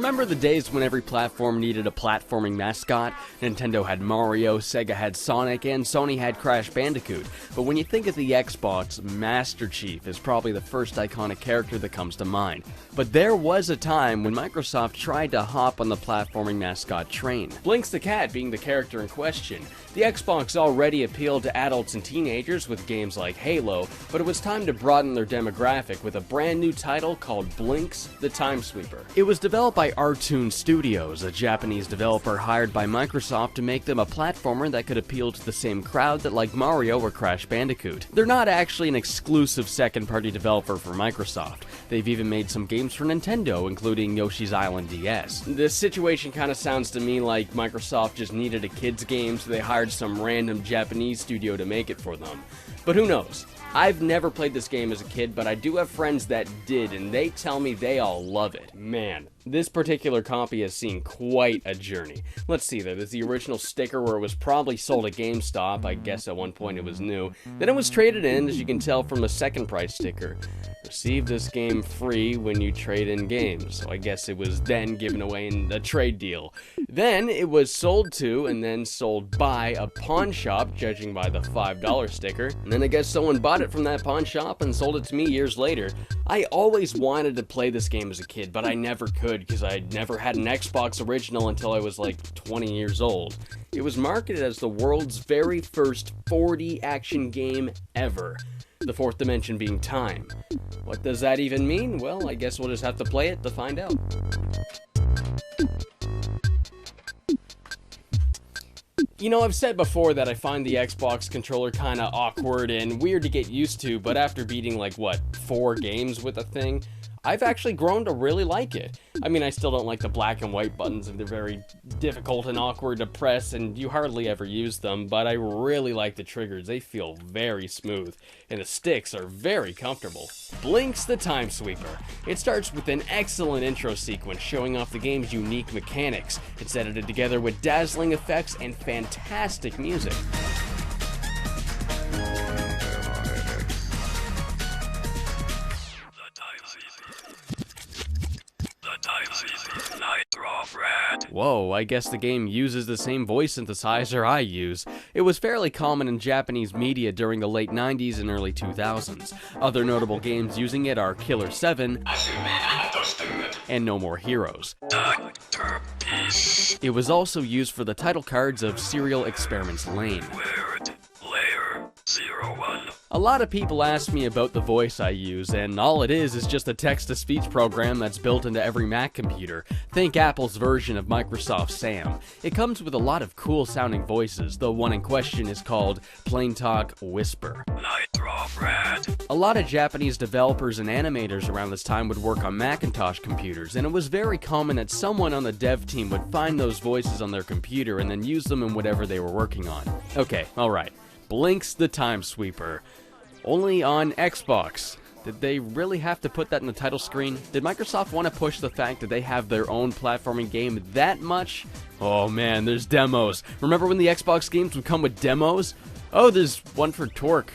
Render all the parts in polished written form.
Remember the days when every platform needed a platforming mascot? Nintendo had Mario, Sega had Sonic, and Sony had Crash Bandicoot. But when you think of the Xbox, Master Chief is probably the first iconic character that comes to mind. But there was a time when Microsoft tried to hop on the platforming mascot train. Blinx the cat being the character in question. The Xbox already appealed to adults and teenagers with games like Halo, but it was time to broaden their demographic with a brand new title called Blinx the Timesweeper. It was developed by Artoon Studios, a Japanese developer hired by Microsoft to make them a platformer that could appeal to the same crowd that liked Mario or Crash Bandicoot. They're not actually an exclusive second-party developer for Microsoft. They've even made some games for Nintendo, including Yoshi's Island DS. This situation kind of sounds to me like Microsoft just needed a kids game, so they hired some random Japanese studio to make it for them. But who knows? I've never played this game as a kid, but I do have friends that did, and they tell me they all love it. Man, this particular copy has seen quite a journey. Let's see, there's the original sticker where it was probably sold at GameStop. I guess at one point it was new. Then it was traded in, as you can tell from the second price sticker. Receive this game free when you trade in games. So I guess it was then given away in a trade deal. Then it was sold to and then sold by a pawn shop, judging by the $5 sticker. And then I guess someone bought it from that pawn shop and sold it to me years later. I always wanted to play this game as a kid, but I never could because I'd never had an Xbox original until I was like 20 years old. It was marketed as the world's very first 4D action game ever. The fourth dimension being time. What does that even mean? Well, I guess we'll just have to play it to find out. You know, I've said before that I find the Xbox controller kinda awkward and weird to get used to, but after beating like, 4 games with the thing, I've actually grown to really like it. I mean, I still don't like the black and white buttons, and they're very difficult and awkward to press, and you hardly ever use them, but I really like the triggers. They feel very smooth, and the sticks are very comfortable. Blinx the Timesweeper. It starts with an excellent intro sequence showing off the game's unique mechanics. It's edited together with dazzling effects and fantastic music. Nitro Rad. Whoa, I guess the game uses the same voice synthesizer I use. It was fairly common in Japanese media during the late 90s and early 2000s. Other notable games using it are Killer 7 and No More Heroes. It was also used for the title cards of Serial Experiments Lain. A lot of people ask me about the voice I use, and all it is just a text-to-speech program that's built into every Mac computer. Think Apple's version of Microsoft Sam. It comes with a lot of cool-sounding voices. The one in question is called Plain Talk Whisper. Nitro Rad. A lot of Japanese developers and animators around this time would work on Macintosh computers, and it was very common that someone on the dev team would find those voices on their computer and then use them in whatever they were working on. Okay, alright. Blinx the Timesweeper. Only on Xbox. Did they really have to put that in the title screen? Did Microsoft want to push the fact that they have their own platforming game that much? Oh man, there's demos. Remember when the Xbox games would come with demos? Oh, there's one for Torque.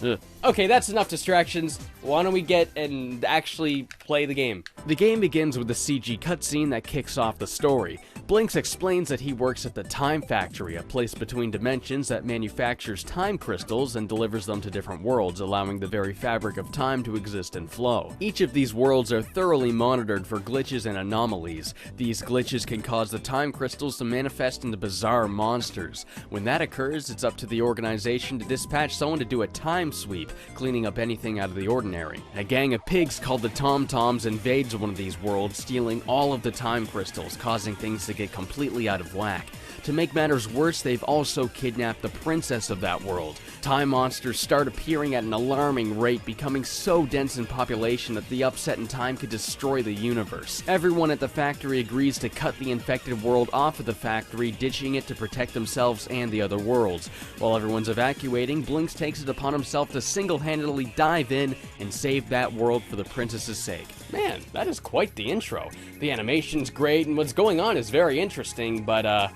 Ugh. Okay, that's enough distractions. Why don't we get and actually play the game? The game begins with a CG cutscene that kicks off the story. Blinx explains that he works at the Time Factory, a place between dimensions that manufactures time crystals and delivers them to different worlds, allowing the very fabric of time to exist and flow. Each of these worlds are thoroughly monitored for glitches and anomalies. These glitches can cause the time crystals to manifest into bizarre monsters. When that occurs, it's up to the organization to dispatch someone to do a time sweep, cleaning up anything out of the ordinary. A gang of pigs called the Tom Toms invades one of these worlds, stealing all of the time crystals, causing things to get completely out of whack. To make matters worse, they've also kidnapped the princess of that world. Time monsters start appearing at an alarming rate, becoming so dense in population that the upset in time could destroy the universe. Everyone at the factory agrees to cut the infected world off of the factory, ditching it to protect themselves and the other worlds. While everyone's evacuating, Blinx takes it upon himself to single-handedly dive in and save that world for the princess's sake. Man, that is quite the intro. The animation's great and what's going on is very interesting, but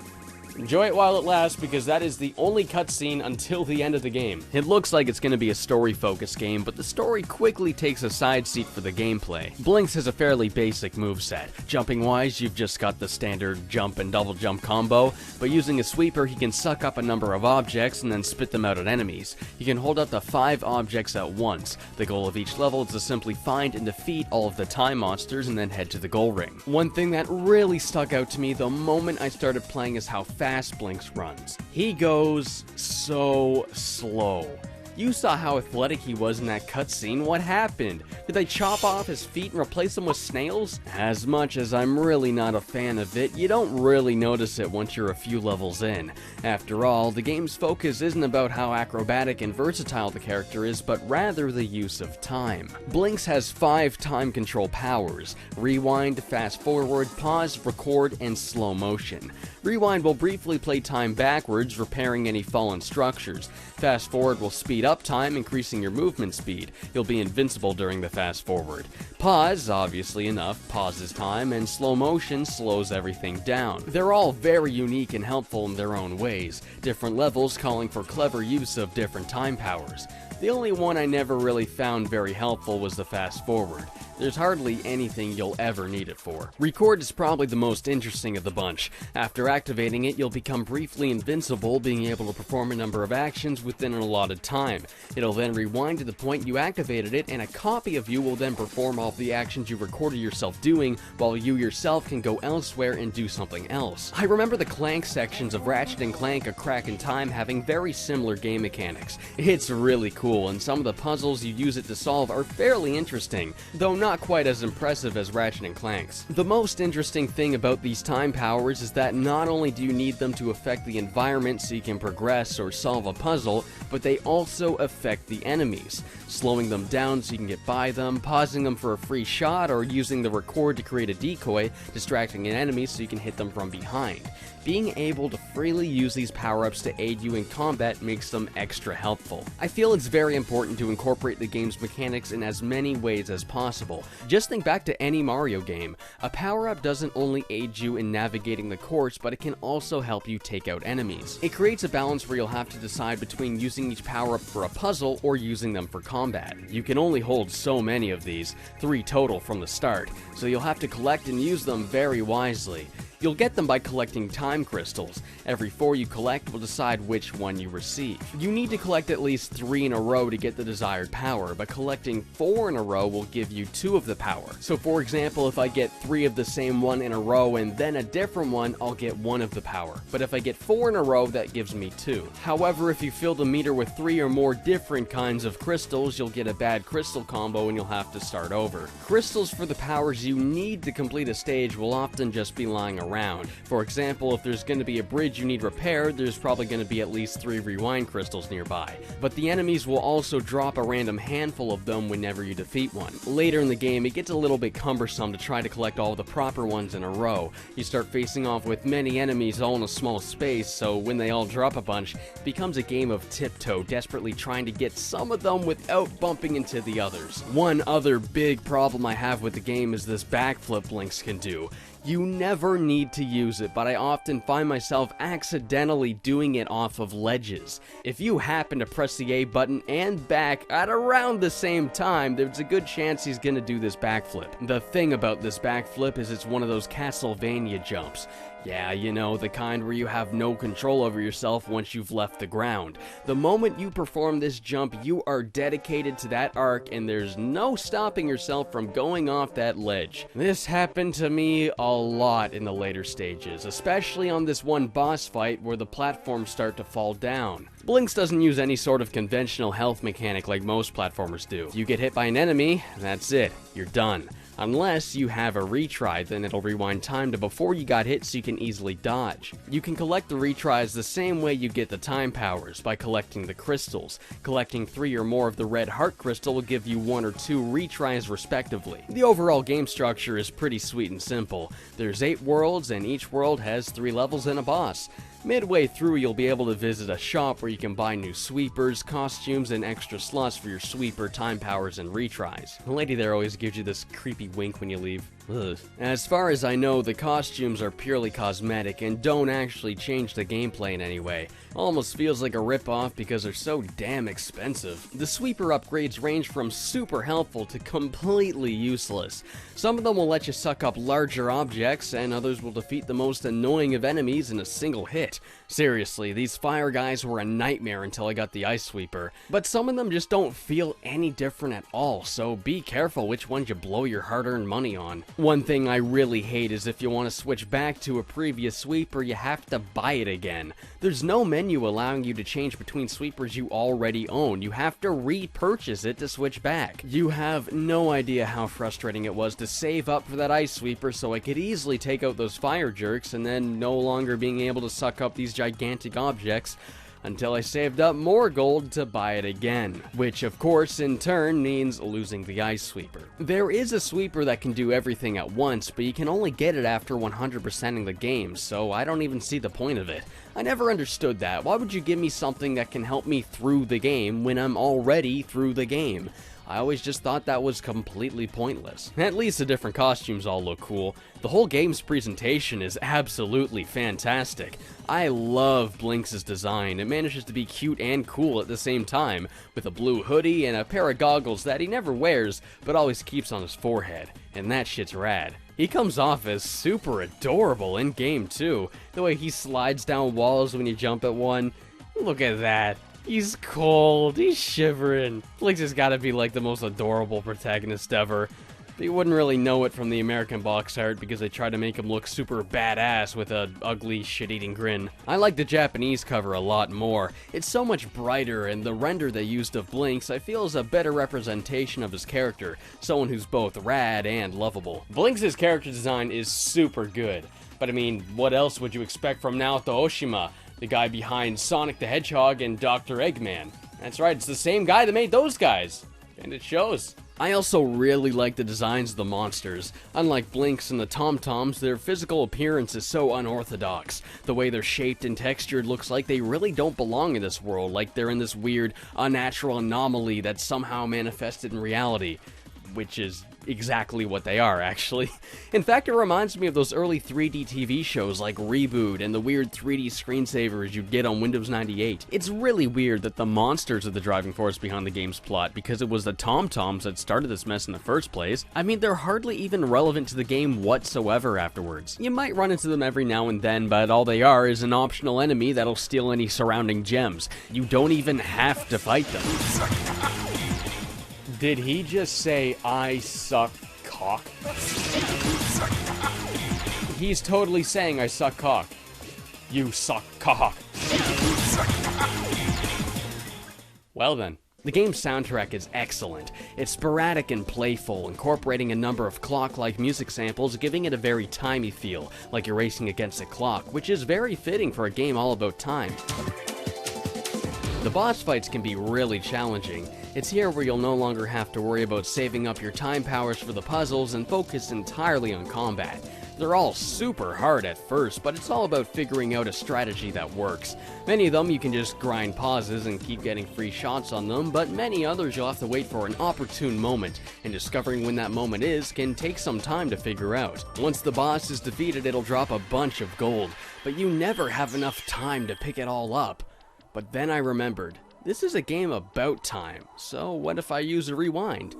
Enjoy it while it lasts, because that is the only cutscene until the end of the game. It looks like it's going to be a story-focused game, but the story quickly takes a side seat for the gameplay. Blinx has a fairly basic moveset. Jumping-wise, you've just got the standard jump and double jump combo, but using a sweeper, he can suck up a number of objects and then spit them out at enemies. He can hold up to 5 objects at once. The goal of each level is to simply find and defeat all of the time monsters and then head to the goal ring. One thing that really stuck out to me the moment I started playing is how fast Blinx runs. He goes so slow. You saw how athletic he was in that cutscene. What happened? Did they chop off his feet and replace them with snails? As much as I'm really not a fan of it, you don't really notice it once you're a few levels in. After all, the game's focus isn't about how acrobatic and versatile the character is, but rather the use of time. Blinx has 5 time control powers: rewind, fast forward, pause, record, and slow motion. Rewind will briefly play time backwards, repairing any fallen structures. Fast forward will speed up time, increasing your movement speed. You'll be invincible during the fast forward. Pause, obviously enough, pauses time, and slow motion slows everything down. They're all very unique and helpful in their own ways, different levels calling for clever use of different time powers. The only one I never really found very helpful was the fast forward. There's hardly anything you'll ever need it for. Record is probably the most interesting of the bunch. After activating it, you'll become briefly invincible, being able to perform a number of actions within an allotted time. It'll then rewind to the point you activated it, and a copy of you will then perform all of the actions you recorded yourself doing, while you yourself can go elsewhere and do something else. I remember the Clank sections of Ratchet & Clank: A Crack in Time having very similar game mechanics. It's really cool, and some of the puzzles you use it to solve are fairly interesting, though not quite as impressive as Ratchet & Clank's. The most interesting thing about these time powers is that not only do you need them to affect the environment so you can progress or solve a puzzle, but they also affect the enemies, slowing them down so you can get by them, pausing them for a free shot, or using the record to create a decoy, distracting an enemy so you can hit them from behind. Being able to freely use these power-ups to aid you in combat makes them extra helpful. I feel it's very important to incorporate the game's mechanics in as many ways as possible. Just think back to any Mario game. A power-up doesn't only aid you in navigating the course, but it can also help you take out enemies. It creates a balance where you'll have to decide between using each power-up for a puzzle or using them for combat. You can only hold so many of these, 3 total from the start, so you'll have to collect and use them very wisely. You'll get them by collecting time crystals. Every 4 you collect will decide which one you receive. You need to collect at least 3 in a row to get the desired power, but collecting 4 in a row will give you 2 of the power. So for example, if I get 3 of the same one in a row and then a different one, I'll get 1 of the power. But if I get 4 in a row, that gives me 2. However, if you fill the meter with 3 or more different kinds of crystals, you'll get a bad crystal combo and you'll have to start over. Crystals for the powers you need to complete a stage will often just be lying around. For example, if there's going to be a bridge you need repaired, there's probably going to be at least 3 rewind crystals nearby. But the enemies will also drop a random handful of them whenever you defeat one. Later in the game, it gets a little bit cumbersome to try to collect all the proper ones in a row. You start facing off with many enemies all in a small space, so when they all drop a bunch, it becomes a game of tiptoe, desperately trying to get some of them without bumping into the others. One other big problem I have with the game is this backflip Blinx can do. You never need to use it, but I often find myself accidentally doing it off of ledges. If you happen to press the A button and back at around the same time, there's a good chance he's gonna do this backflip. The thing about this backflip is it's one of those Castlevania jumps. Yeah, you know, the kind where you have no control over yourself once you've left the ground. The moment you perform this jump, you are dedicated to that arc, and there's no stopping yourself from going off that ledge. This happened to me a lot in the later stages, especially on this one boss fight where the platforms start to fall down. Blinx doesn't use any sort of conventional health mechanic like most platformers do. If you get hit by an enemy, that's it, you're done. Unless you have a retry, then it'll rewind time to before you got hit so you can easily dodge. You can collect the retries the same way you get the time powers, by collecting the crystals. Collecting 3 or more of the red heart crystal will give you 1 or 2 retries respectively. The overall game structure is pretty sweet and simple. There's 8 worlds, and each world has 3 levels and a boss. Midway through, you'll be able to visit a shop where you can buy new sweepers, costumes, and extra slots for your sweeper, time powers, and retries. The lady there always gives you this creepy wink when you leave. Ugh. As far as I know, the costumes are purely cosmetic and don't actually change the gameplay in any way. Almost feels like a ripoff because they're so damn expensive. The sweeper upgrades range from super helpful to completely useless. Some of them will let you suck up larger objects, and others will defeat the most annoying of enemies in a single hit. Seriously, these fire guys were a nightmare until I got the ice sweeper. But some of them just don't feel any different at all, so be careful which ones you blow your hard-earned money on. One thing I really hate is if you want to switch back to a previous sweeper, you have to buy it again. There's no menu allowing you to change between sweepers you already own. You have to repurchase it to switch back. You have no idea how frustrating it was to save up for that ice sweeper so I could easily take out those fire jerks and then no longer being able to suck up these gigantic objects until I saved up more gold to buy it again, which of course in turn means losing the ice sweeper. There is a sweeper that can do everything at once, but you can only get it after 100%ing the game, so I don't even see the point of it. I never understood that. Why would you give me something that can help me through the game when I'm already through the game? I always just thought that was completely pointless. At least the different costumes all look cool. The whole game's presentation is absolutely fantastic. I love Blinx's design. It manages to be cute and cool at the same time, with a blue hoodie and a pair of goggles that he never wears, but always keeps on his forehead. And that shit's rad. He comes off as super adorable in game too. The way he slides down walls when you jump at one. Look at that. He's cold, he's shivering. Blinx has gotta be like the most adorable protagonist ever. But you wouldn't really know it from the American box art because they try to make him look super badass with a ugly shit-eating grin. I like the Japanese cover a lot more. It's so much brighter, and the render they used of Blinx I feel is a better representation of his character, someone who's both rad and lovable. Blinx's character design is super good, but I mean, what else would you expect from Naoto Oshima, the guy behind Sonic the Hedgehog and Dr. Eggman? That's right, it's the same guy that made those guys, and it shows. I also really like the designs of the monsters. Unlike Blinx and the Tom-Toms, their physical appearance is so unorthodox. The way they're shaped and textured looks like they really don't belong in this world, like they're in this weird, unnatural anomaly that's somehow manifested in reality. Which is exactly what they are, actually. In fact, it reminds me of those early 3D TV shows like Reboot and the weird 3D screensavers you'd get on Windows 98. It's really weird that the monsters are the driving force behind the game's plot, because it was the Tom-Toms that started this mess in the first place. I mean, they're hardly even relevant to the game whatsoever afterwards. You might run into them every now and then, but all they are is an optional enemy that'll steal any surrounding gems. You don't even have to fight them. Did he just say, I suck cock? He's totally saying I suck cock. You suck cock. Well then. The game's soundtrack is excellent. It's sporadic and playful, incorporating a number of clock-like music samples, giving it a very timey feel, like you're racing against a clock, which is very fitting for a game all about time. The boss fights can be really challenging. It's here where you'll no longer have to worry about saving up your time powers for the puzzles and focus entirely on combat. They're all super hard at first, but it's all about figuring out a strategy that works. Many of them you can just grind pauses and keep getting free shots on them, but many others you'll have to wait for an opportune moment, and discovering when that moment is can take some time to figure out. Once the boss is defeated, it'll drop a bunch of gold, but you never have enough time to pick it all up. But then I remembered, this is a game about time, so what if I use a rewind?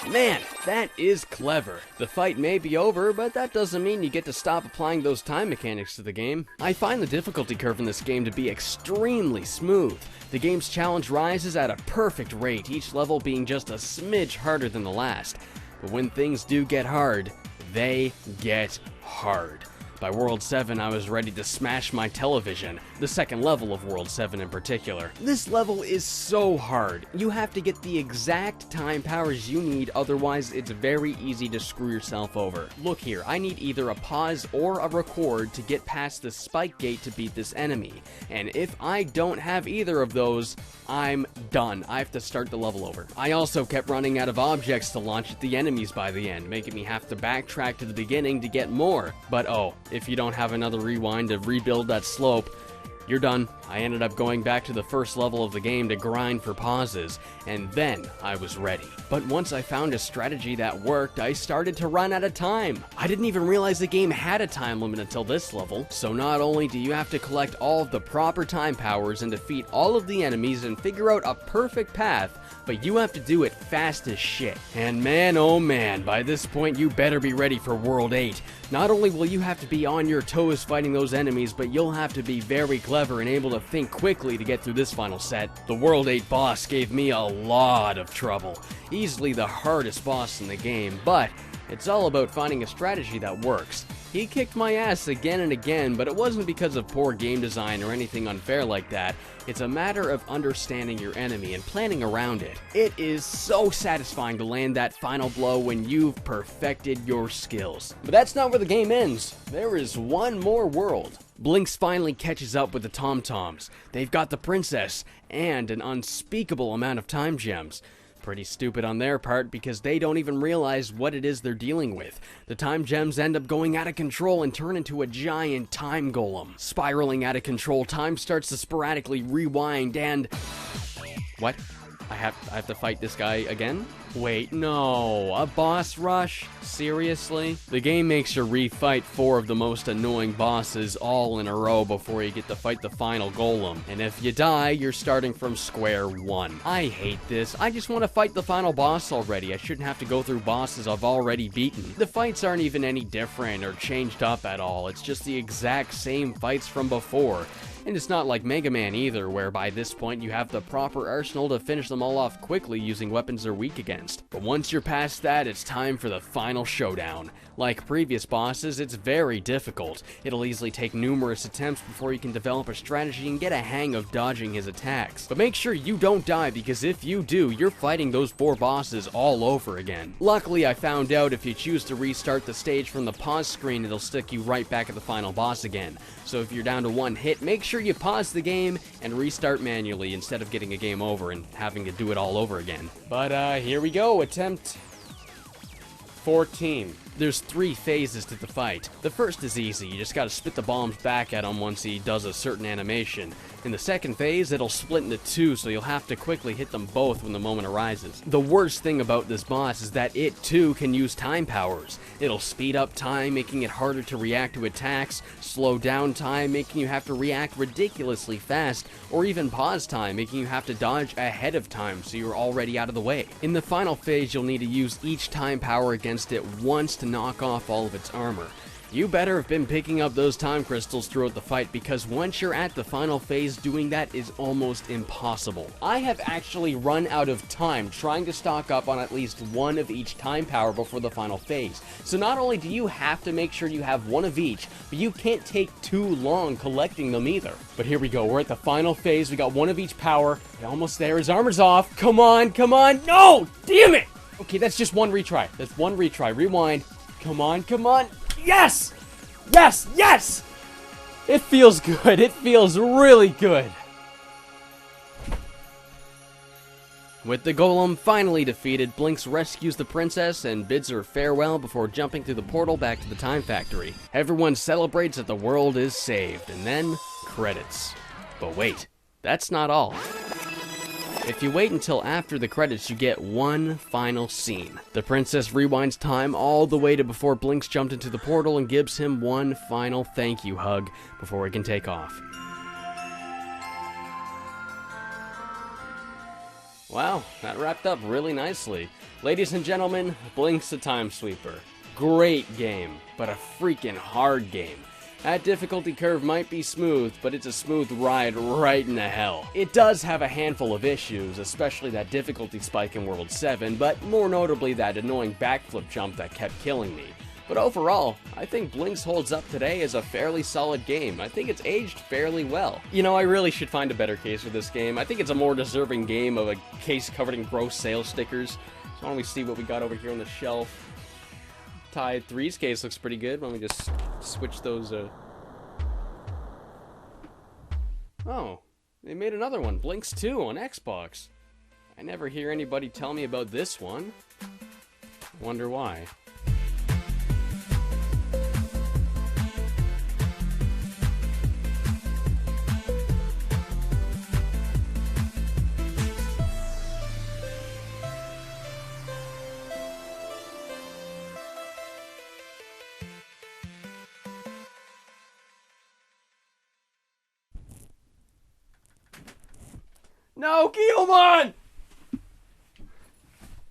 Man, that is clever. The fight may be over, but that doesn't mean you get to stop applying those time mechanics to the game. I find the difficulty curve in this game to be extremely smooth. The game's challenge rises at a perfect rate, each level being just a smidge harder than the last. But when things do get hard, they get hard. By World 7, I was ready to smash my television, the second level of World 7 in particular. This level is so hard. You have to get the exact time powers you need, otherwise it's very easy to screw yourself over. Look here, I need either a pause or a record to get past the spike gate to beat this enemy, and if I don't have either of those, I'm done. I have to start the level over. I also kept running out of objects to launch at the enemies by the end, making me have to backtrack to the beginning to get more. But oh, if you don't have another rewind to rebuild that slope, You're done. I ended up going back to the first level of the game to grind for pauses, and then I was ready. But once I found a strategy that worked, I started to run out of time. I didn't even realize the game had a time limit until this level, so not only do you have to collect all of the proper time powers and defeat all of the enemies and figure out a perfect path, but you have to do it fast as shit. And man, oh man, by this point you better be ready for World 8. Not only will you have to be on your toes fighting those enemies, but you'll have to be very clever and able to think quickly to get through this final set. The World 8 boss gave me a lot of trouble. Easily the hardest boss in the game, but it's all about finding a strategy that works. He kicked my ass again and again, but it wasn't because of poor game design or anything unfair like that. It's a matter of understanding your enemy and planning around it. It is so satisfying to land that final blow when you've perfected your skills. But that's not where the game ends. There is one more world. Blinx finally catches up with the Tom-Toms. They've got the princess and an unspeakable amount of time gems. Pretty stupid on their part because they don't even realize what it is they're dealing with. The time gems end up going out of control and turn into a giant time golem. Spiraling out of control, time starts to sporadically rewind and... What? I have to fight this guy again? Wait, no, a boss rush? Seriously? The game makes you refight 4 of the most annoying bosses all in a row before you get to fight the final golem. And if you die, you're starting from square one. I hate this. I just want to fight the final boss already. I shouldn't have to go through bosses I've already beaten. The fights aren't even any different or changed up at all. It's just the exact same fights from before. And it's not like Mega Man either, where by this point you have the proper arsenal to finish them all off quickly using weapons they're weak against. But once you're past that, it's time for the final showdown. Like previous bosses, it's very difficult. It'll easily take numerous attempts before you can develop a strategy and get a hang of dodging his attacks. But make sure you don't die, because if you do, you're fighting those 4 bosses all over again. Luckily, I found out if you choose to restart the stage from the pause screen, it'll stick you right back at the final boss again. So if you're down to 1 hit, make sure you pause the game and restart manually instead of getting a game over and having to do it all over again. But here we go, attempt 14. There's 3 phases to the fight. The first is easy, you just gotta spit the bombs back at him once he does a certain animation. In the second phase, it'll split into 2, so you'll have to quickly hit them both when the moment arises. The worst thing about this boss is that it too can use time powers. It'll speed up time, making it harder to react to attacks, slow down time, making you have to react ridiculously fast, or even pause time, making you have to dodge ahead of time so you're already out of the way. In the final phase, you'll need to use each time power against it once to knock off all of its armor. You better have been picking up those time crystals throughout the fight, because once you're at the final phase, doing that is almost impossible. I have actually run out of time trying to stock up on at least 1 of each time power before the final phase. So not only do you have to make sure you have 1 of each, but you can't take too long collecting them either. But here we go, we're at the final phase, we got 1 of each power. We're almost there, his armor's off. Come on, come on, no! Damn it! Okay, that's just 1 retry. That's 1 retry, rewind. Come on, come on. Yes! Yes! Yes! It feels good. It feels really good. With the golem finally defeated, Blinx rescues the princess and bids her farewell before jumping through the portal back to the time factory. Everyone celebrates that the world is saved, and then credits. But wait, that's not all. If you wait until after the credits, you get 1 final scene. The princess rewinds time all the way to before Blinx jumped into the portal and gives him 1 final thank you hug before he can take off. Wow, that wrapped up really nicely. Ladies and gentlemen, Blinx the Timesweeper. Great game, but a freaking hard game. That difficulty curve might be smooth, but it's a smooth ride right into hell. It does have a handful of issues, especially that difficulty spike in World 7, but more notably that annoying backflip jump that kept killing me. But overall, I think Blinx holds up today as a fairly solid game. I think it's aged fairly well. You know, I really should find a better case for this game. I think it's a more deserving game of a case covered in gross sales stickers. So why don't we see what we got over here on the shelf. Tide 3's case looks pretty good. Why don't we just switch those, Oh, they made another one, Blinx 2 on Xbox. I never hear anybody tell me about this one. Wonder why. No, Guillemon!